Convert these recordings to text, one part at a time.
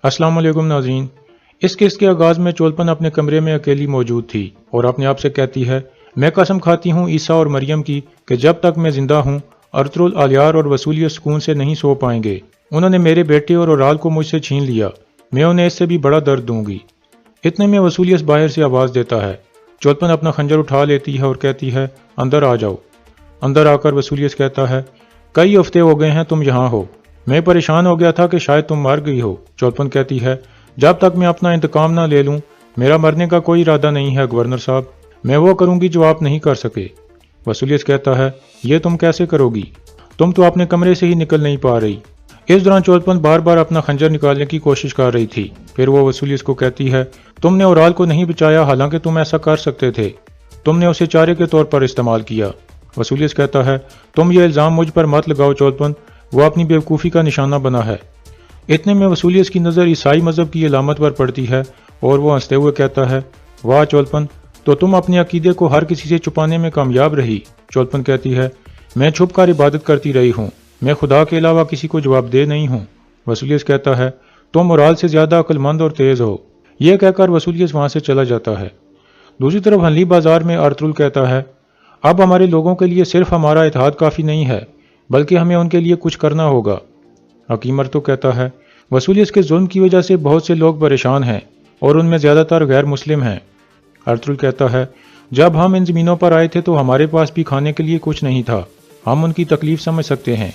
अस्सलाम वालेकुम नाज़रीन। इस किस्त के आगाज़ में चोलपन अपने कमरे में अकेली मौजूद थी और अपने आप से कहती है, मैं कसम खाती हूँ ईसा और मरियम की कि जब तक मैं जिंदा हूँ अर्तुल, आलियार और वसूलियत सुकून से नहीं सो पाएंगे। उन्होंने मेरे बेटे और औलाद को मुझसे छीन लिया। मैं उन्हें इससे भी बड़ा दर्द दूंगी। इतने में वसूलियत बाहर से आवाज़ देता है। चोलपन अपना खंजर उठा लेती है और कहती है, अंदर आ जाओ। अंदर आकर वसूलियत कहता है, कई हफ्ते हो गए हैं तुम यहाँ हो। मैं परेशान हो गया था कि शायद तुम मर गई हो। चोलपन कहती है, जब तक मैं अपना इंतकाम ना ले लूं, मेरा मरने का कोई इरादा नहीं है गवर्नर साहब। मैं वो करूंगी जो आप नहीं कर सके। वसूलियत कहता है, ये तुम कैसे करोगी? तुम तो अपने कमरे से ही निकल नहीं पा रही। इस दौरान चोलपन बार बार अपना खंजर निकालने की कोशिश कर रही थी। फिर वो वसूलियत को कहती है, तुमने औलाद को नहीं बचाया, हालांकि तुम ऐसा कर सकते थे। तुमने उसे चारे के तौर पर इस्तेमाल किया। वसूलियत कहता है, तुम ये इल्ज़ाम मुझ पर मत लगाओ चोलपन, वो अपनी बेवकूफ़ी का निशाना बना है। इतने में वसूलियत की नज़र ईसाई मज़हब की अलामत पर पड़ती है और वो हंसते हुए कहता है, वाह चोलपन, तो तुम अपने अकीदे को हर किसी से छुपाने में कामयाब रही। चोलपन कहती है, मैं छुप कर इबादत करती रही हूँ, मैं खुदा के अलावा किसी को जवाबदेह नहीं हूँ। वसूलियत कहता है, तुम मुराद से ज़्यादा अक्लमंद और तेज़ हो। यह कहकर वसूलियत वहाँ से चला जाता है। दूसरी तरफ हनली बाजार में अर्तुल कहता है, अब हमारे लोगों के लिए सिर्फ हमारा इत्तेहाद काफ़ी नहीं है, बल्कि हमें उनके लिए कुछ करना होगा। हकीम अर्तुल कहता है, वसूलियत के जुल्म की वजह से बहुत से लोग परेशान हैं और उनमें ज़्यादातर गैर मुस्लिम हैं। अर्तुल कहता है, जब हम इन ज़मीनों पर आए थे तो हमारे पास भी खाने के लिए कुछ नहीं था। हम उनकी तकलीफ समझ सकते हैं।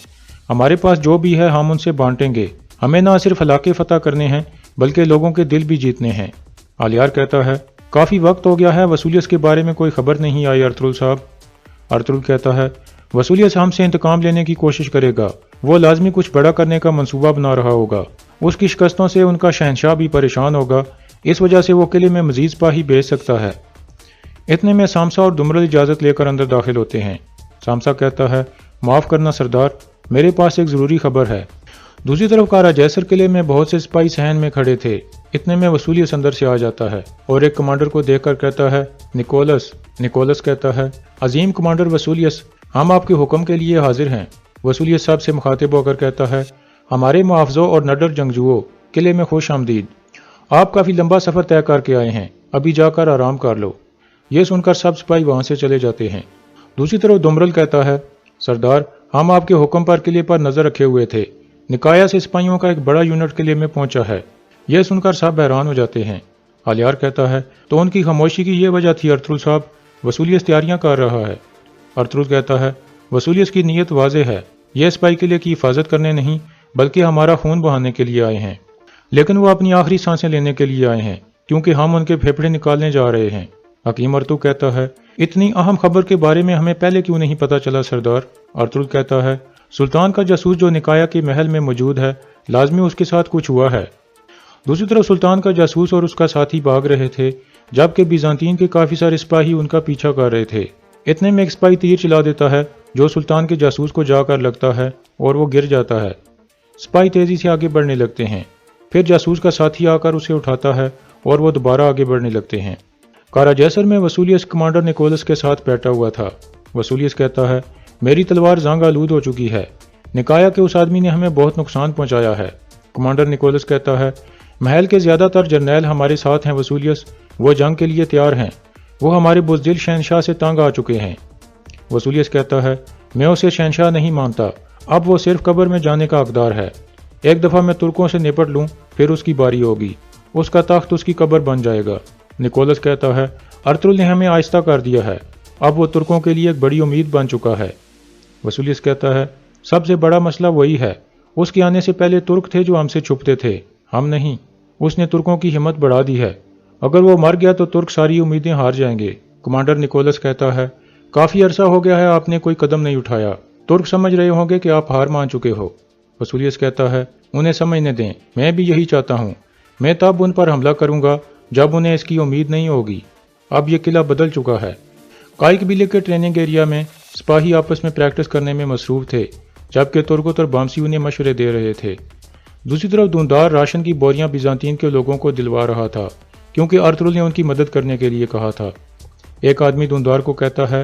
हमारे पास जो भी है हम उनसे बांटेंगे। हमें ना सिर्फ इलाके फतह करने हैं बल्कि लोगों के दिल भी जीतने हैं। आलियार कहता है, काफ़ी वक्त हो गया है, वसूलियत के बारे में कोई खबर नहीं आई अर्तुल साहब। अर्तुल कहता है, वसूलियत हमसे इंतकाम लेने की कोशिश करेगा। वो लाजमी कुछ बड़ा करने का मंसूबा बना रहा होगा। उसकी शिकस्तों से उनका शहनशाह भी परेशान होगा। इस वजह से वो किले में मजीद सिपाही भेज सकता है। इतने में सामसा और दुमरल इजाज़त लेकर अंदर दाखिल होते हैं। सामसा कहता है, माफ़ करना सरदार, मेरे पास एक ज़रूरी खबर है। दूसरी तरफ कारा जैसर किले में बहुत से सिपाही सहन में खड़े थे। इतने में वसूलियत अंदर से आ जाता है और एक कमांडर को देखकर कहता है, निकोलस। निकोलस कहता है, अजीम कमांडर वसूलियत, हम आपके हुक्म के लिए हाजिर हैं। वसूलियत साहब से मुखातिब होकर कहता है, हमारे मुआवज़ों और नडर जंगजुओं, किले में खुश आमदीद। आप काफ़ी लंबा सफ़र तय करके आए हैं, अभी जाकर आराम कर लो। ये सुनकर सब सिपाही वहाँ से चले जाते हैं। दूसरी तरफ दुमरल कहता है, सरदार, हम आपके हुक्म पर किले पर नज़र रखे हुए थे। निकाया से सिपाहियों का एक बड़ा यूनिट किले में पहुंचा है। यह सुनकर सब हैरान हो जाते हैं। आलियार कहता है, तो उनकी खामोशी की यह वजह थी अर्तुल साहब, वसूलियत तैयारियां कर रहा है। अर्तुल कहता है, वसूलियत की नीयत वाज़ेह है। यह सिपाही किले की हिफाजत करने नहीं बल्कि हमारा खून बहाने के लिए आए हैं। लेकिन वो अपनी आखिरी सांसें लेने के लिए आए हैं, क्योंकि हम उनके फेफड़े निकालने जा रहे हैं। हकीम अर्तुल कहता है, इतनी अहम खबर के बारे में हमें पहले क्यों नहीं पता चला सरदार? अर्तुल कहता है, सुल्तान का जासूस जो निकाया के महल में मौजूद है, लाजमी उसके साथ कुछ हुआ है। दूसरी तरफ सुल्तान का जासूस और उसका साथी भाग रहे थे, जबकि बीजांतीन के काफ़ी सारे सिपाही उनका पीछा कर रहे थे। इतने में एक सिपाही तीर चला देता है जो सुल्तान के जासूस को जाकर लगता है और वो गिर जाता है। सिपाही तेज़ी से आगे बढ़ने लगते हैं। फिर जासूस का साथी आकर उसे उठाता है और वो दोबारा आगे बढ़ने लगते हैं। कारा जैसर में वसूलियत कमांडर निकोलस के साथ बैठा हुआ था। वसूलियत कहता है, मेरी तलवार जंग आलूद हो चुकी है। निकाया के उस आदमी ने हमें बहुत नुकसान पहुंचाया है। कमांडर निकोलस कहता है, महल के ज़्यादातर जर्नैल हमारे साथ हैं वसूलियत, वो जंग के लिए तैयार हैं। वो हमारे बुज़दिल शहनशाह से तंग आ चुके हैं। वसूलियत कहता है, मैं उसे शहनशाह नहीं मानता, अब वो सिर्फ कब्र में जाने का हकदार है। एक दफ़ा मैं तुर्कों से निपट लूँ, फिर उसकी बारी होगी। उसका तख्त उसकी कब्र बन जाएगा। निकोलस कहता है, अर्तुल ने हमें आहिस्ता कर दिया है, अब वो तुर्कों के लिए एक बड़ी उम्मीद बन चुका है। वसूलियत कहता है, सबसे बड़ा मसला वही है, उसके आने से पहले तुर्क थे जो हमसे छुपते थे, हम नहीं। उसने तुर्कों की हिम्मत बढ़ा दी है। अगर वो मर गया तो तुर्क सारी उम्मीदें हार जाएंगे। कमांडर निकोलस कहता है, काफ़ी अरसा हो गया है आपने कोई कदम नहीं उठाया। तुर्क समझ रहे होंगे कि आप हार मान चुके हो। वसूलियत कहता है, उन्हें समझने दें, मैं भी यही चाहता हूँ। मैं तब उन पर हमला करूँगा जब उन्हें इसकी उम्मीद नहीं होगी। अब यह किला बदल चुका है। काई कबीले के ट्रेनिंग एरिया में सिपाही आपस में प्रैक्टिस करने में मसरूफ थे, जबकि तुर्कों और बामसी उन्हें मशवरे दे रहे थे। दूसरी तरफ दूनदार राशन की बोरियां बीजांतीन के लोगों को दिलवा रहा था, क्योंकि अर्तुल ने उनकी मदद करने के लिए कहा था। एक आदमी दूनदार को कहता है,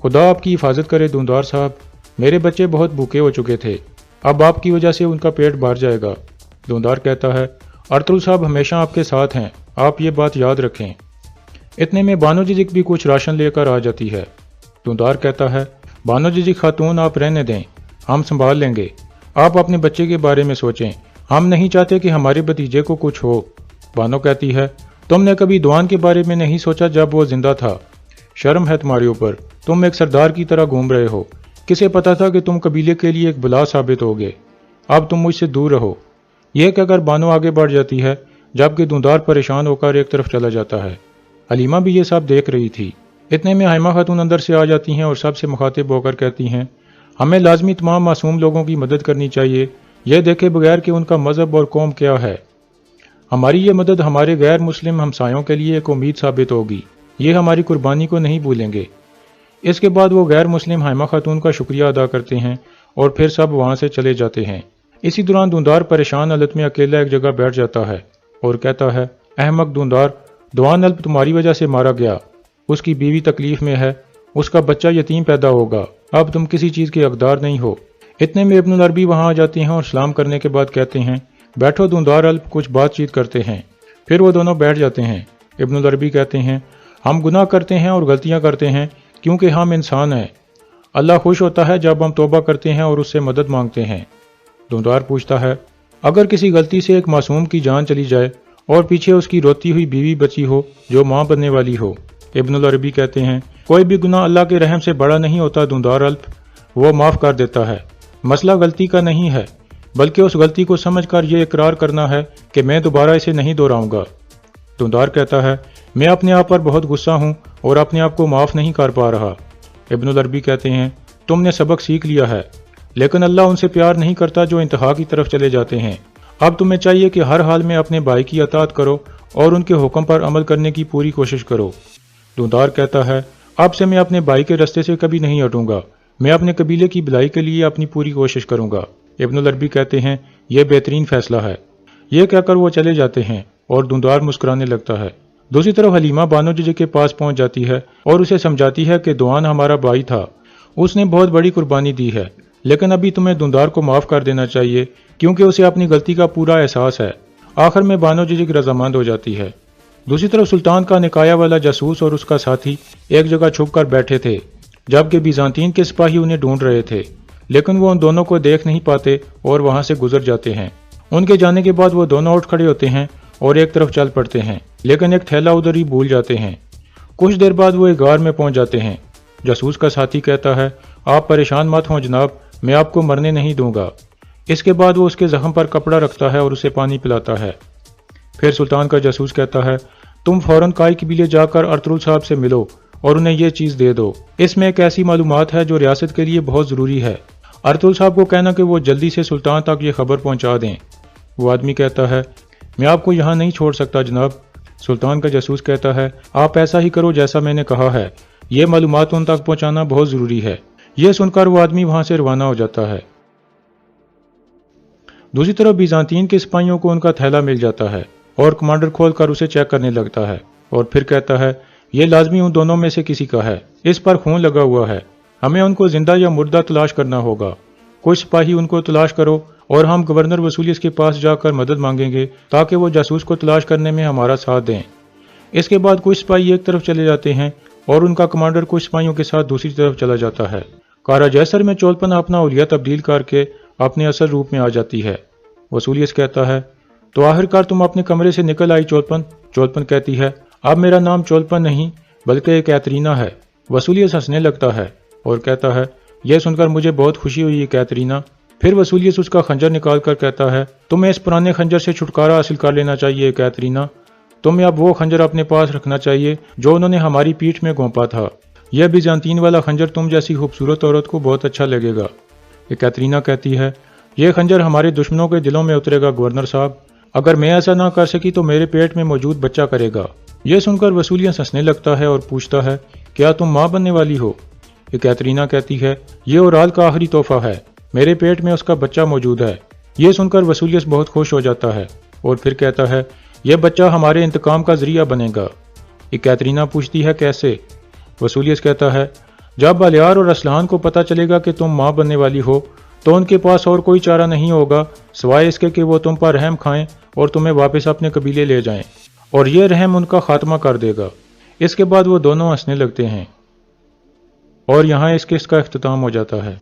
खुदा आपकी हिफाजत करे दूनदार साहब, मेरे बच्चे बहुत भूखे हो चुके थे, अब आपकी वजह से उनका पेट भर जाएगा। दूनदार कहता है, ارطغرل صاحب ہمیشہ آپ کے ساتھ ہیں، آپ یہ بات یاد رکھیں۔ اتنے میں بانو جزک بھی کچھ راشن لے کر آ جاتی ہے۔ دوندار کہتا ہے، بانو جزک خاتون آپ رہنے دیں، ہم سنبھال لیں گے، آپ اپنے بچے کے بارے میں سوچیں، ہم نہیں چاہتے کہ ہمارے بھتیجے کو کچھ ہو۔ بانو کہتی ہے، تم نے کبھی دوان کے بارے میں نہیں سوچا جب وہ زندہ تھا؟ شرم ہے تمہارے اوپر، تم ایک سردار کی طرح گھوم رہے ہو، کسے پتا تھا کہ تم قبیلے کے لیے ایک بلا ثابت ہوگے، اب تم مجھ سے دور رہو۔ یہ کہہ کر بانو آگے بڑھ جاتی ہے، جبکہ دوندار پریشان ہو کر ایک طرف چلا جاتا ہے۔ حلیمہ بھی یہ سب دیکھ رہی تھی۔ اتنے میں حائمہ خاتون اندر سے آ جاتی ہیں اور سب سے مخاطب ہو کر کہتی ہیں، ہمیں لازمی تمام معصوم لوگوں کی مدد کرنی چاہیے، یہ دیکھے بغیر کہ ان کا مذہب اور قوم کیا ہے۔ ہماری یہ مدد ہمارے غیر مسلم ہمسایوں کے لیے ایک امید ثابت ہوگی، یہ ہماری قربانی کو نہیں بھولیں گے۔ اس کے بعد وہ غیر مسلم حائمہ خاتون کا شکریہ ادا کرتے ہیں اور پھر سب وہاں سے چلے جاتے ہیں۔ اسی دوران دوندار پریشان حالت میں اکیلا ایک جگہ بیٹھ جاتا ہے اور کہتا ہے، احمق دوندار، دوان الپ تمہاری وجہ سے مارا گیا، اس کی بیوی تکلیف میں ہے، اس کا بچہ یتیم پیدا ہوگا، اب تم کسی چیز کے حقدار نہیں ہو۔ اتنے میں ابن العربی وہاں آ جاتے ہیں اور سلام کرنے کے بعد کہتے ہیں، بیٹھو دوندار الپ، کچھ بات چیت کرتے ہیں۔ پھر وہ دونوں بیٹھ جاتے ہیں۔ ابن العربی کہتے ہیں، ہم گناہ کرتے ہیں اور غلطیاں کرتے ہیں کیونکہ ہم انسان ہیں، اللہ خوش ہوتا ہے جب ہم توبہ کرتے ہیں اور اس سے مدد مانگتے ہیں۔ دوندار پوچھتا ہے، اگر کسی غلطی سے ایک معصوم کی جان چلی جائے اور پیچھے اس کی روتی ہوئی بیوی بچی ہو جو ماں بننے والی ہو؟ ابن العربی کہتے ہیں، کوئی بھی گناہ اللہ کے رحم سے بڑا نہیں ہوتا دوندار الپ، وہ معاف کر دیتا ہے۔ مسئلہ غلطی کا نہیں ہے، بلکہ اس غلطی کو سمجھ کر یہ اقرار کرنا ہے کہ میں دوبارہ اسے نہیں دہراؤں گا۔ دوندار کہتا ہے، میں اپنے آپ پر بہت غصہ ہوں اور اپنے آپ کو معاف نہیں کر پا رہا۔ ابن العربی کہتے ہیں، تم نے سبق سیکھ لیا ہے، لیکن اللہ ان سے پیار نہیں کرتا جو انتہا کی طرف چلے جاتے ہیں۔ اب تمہیں چاہیے کہ ہر حال میں اپنے بھائی کی اطاعت کرو اور ان کے حکم پر عمل کرنے کی پوری کوشش کرو۔ دوندار کہتا ہے، اب سے میں اپنے بھائی کے رستے سے کبھی نہیں ہٹوں گا، میں اپنے قبیلے کی بھلائی کے لیے اپنی پوری کوشش کروں گا۔ ابن العربی کہتے ہیں، یہ بہترین فیصلہ ہے۔ یہ کہہ کر وہ چلے جاتے ہیں اور دوندار مسکرانے لگتا ہے۔ دوسری طرف حلیمہ بانو جزک کے پاس پہنچ جاتی ہے اور اسے سمجھاتی ہے کہ دوان ہمارا بھائی تھا، اس نے بہت بڑی قربانی دی ہے، لیکن ابھی تمہیں دوندار کو معاف کر دینا چاہیے کیونکہ اسے اپنی غلطی کا پورا احساس ہے۔ آخر میں بانو جزک رضامند ہو جاتی ہے۔ دوسری طرف سلطان کا نکایا والا جاسوس اور اس کا ساتھی ایک جگہ چھپ کر بیٹھے تھے، جبکہ بیزانتین کے سپاہی انہیں ڈھونڈ رہے تھے، لیکن وہ ان دونوں کو دیکھ نہیں پاتے اور وہاں سے گزر جاتے ہیں۔ ان کے جانے کے بعد وہ دونوں اٹھ کھڑے ہوتے ہیں اور ایک طرف چل پڑتے ہیں، لیکن ایک تھیلا ادھر ہی بھول جاتے ہیں۔ کچھ دیر بعد وہ ایک غار میں پہنچ جاتے ہیں۔ جاسوس کا ساتھی کہتا ہے، آپ پریشان مت ہوں جناب، میں آپ کو مرنے نہیں دوں گا۔ اس کے بعد وہ اس کے زخم پر کپڑا رکھتا ہے اور اسے پانی پلاتا ہے۔ پھر سلطان کا جاسوس کہتا ہے، تم فوراً کائی قبیلے جا کر ارطغرل صاحب سے ملو اور انہیں یہ چیز دے دو، اس میں ایک ایسی معلومات ہے جو ریاست کے لیے بہت ضروری ہے۔ ارطغرل صاحب کو کہنا کہ وہ جلدی سے سلطان تک یہ خبر پہنچا دیں۔ وہ آدمی کہتا ہے، میں آپ کو یہاں نہیں چھوڑ سکتا جناب۔ سلطان کا جاسوس کہتا ہے، آپ ایسا ہی کرو جیسا میں نے کہا ہے، یہ معلومات ان تک پہنچانا بہت ضروری ہے۔ یہ سن کر وہ آدمی وہاں سے روانہ ہو جاتا ہے۔ دوسری طرف بیزانتین کے سپاہیوں کو ان کا تھیلا مل جاتا ہے اور کمانڈر کھول کر اسے چیک کرنے لگتا ہے اور پھر کہتا ہے، یہ لازمی ان دونوں میں سے کسی کا ہے، اس پر خون لگا ہوا ہے، ہمیں ان کو زندہ یا مردہ تلاش کرنا ہوگا۔ کچھ سپاہی ان کو تلاش کرو اور ہم گورنر وسولیس کے پاس جا کر مدد مانگیں گے تاکہ وہ جاسوس کو تلاش کرنے میں ہمارا ساتھ دیں۔ اس کے بعد کچھ سپاہی ایک طرف چلے جاتے ہیں اور ان کا کمانڈر کچھ سپاہیوں کے ساتھ دوسری طرف چلا جاتا ہے۔ کارا جیسر میں چولپن اپنا اولیہ تبدیل کر کے اپنے اصل روپ میں آ جاتی ہے۔ وسولیس کہتا ہے، تو آخرکار تم اپنے کمرے سے نکل آئی چولپن۔ چولپن کہتی ہے، اب میرا نام چولپن نہیں بلکہ ایک کیترینا ہے۔ وسولیس ہنسنے لگتا ہے اور کہتا ہے، یہ سن کر مجھے بہت خوشی ہوئی کیترینا۔ پھر وسولیس اس کا خنجر نکال کر کہتا ہے، تمہیں اس پرانے خنجر سے چھٹکارا حاصل کر لینا چاہیے کیترینا، تمہیں اب وہ خنجر اپنے پاس رکھنا چاہیے جو انہوں نے ہماری پیٹھ میں گھونپا تھا۔ یہ بیزانتین والا خنجر تم جیسی خوبصورت عورت کو بہت اچھا لگے گا۔ کیترینا کہتی ہے، یہ خنجر ہمارے دشمنوں کے دلوں میں اترے گا گورنر صاحب، اگر میں ایسا نہ کر سکی تو میرے پیٹ میں موجود بچہ کرے گا۔ یہ سن کر وسولیس ہنسنے لگتا ہے اور پوچھتا ہے، کیا تم ماں بننے والی ہو؟ کیترینا کہتی ہے، یہ اورال کا آخری تحفہ ہے، میرے پیٹ میں اس کا بچہ موجود ہے۔ یہ سن کر وسولیس بہت خوش ہو جاتا ہے اور پھر کہتا ہے، یہ بچہ ہمارے انتقام کا ذریعہ بنے گا۔ کیترینا پوچھتی ہے، کیسے؟ وسولیس کہتا ہے، جب بالیار اور اسلحان کو پتہ چلے گا کہ تم ماں بننے والی ہو تو ان کے پاس اور کوئی چارہ نہیں ہوگا سوائے اس کے کہ وہ تم پر رحم کھائیں اور تمہیں واپس اپنے قبیلے لے جائیں، اور یہ رحم ان کا خاتمہ کر دے گا۔ اس کے بعد وہ دونوں ہنسنے لگتے ہیں، اور یہاں اس قسط کا اختتام ہو جاتا ہے۔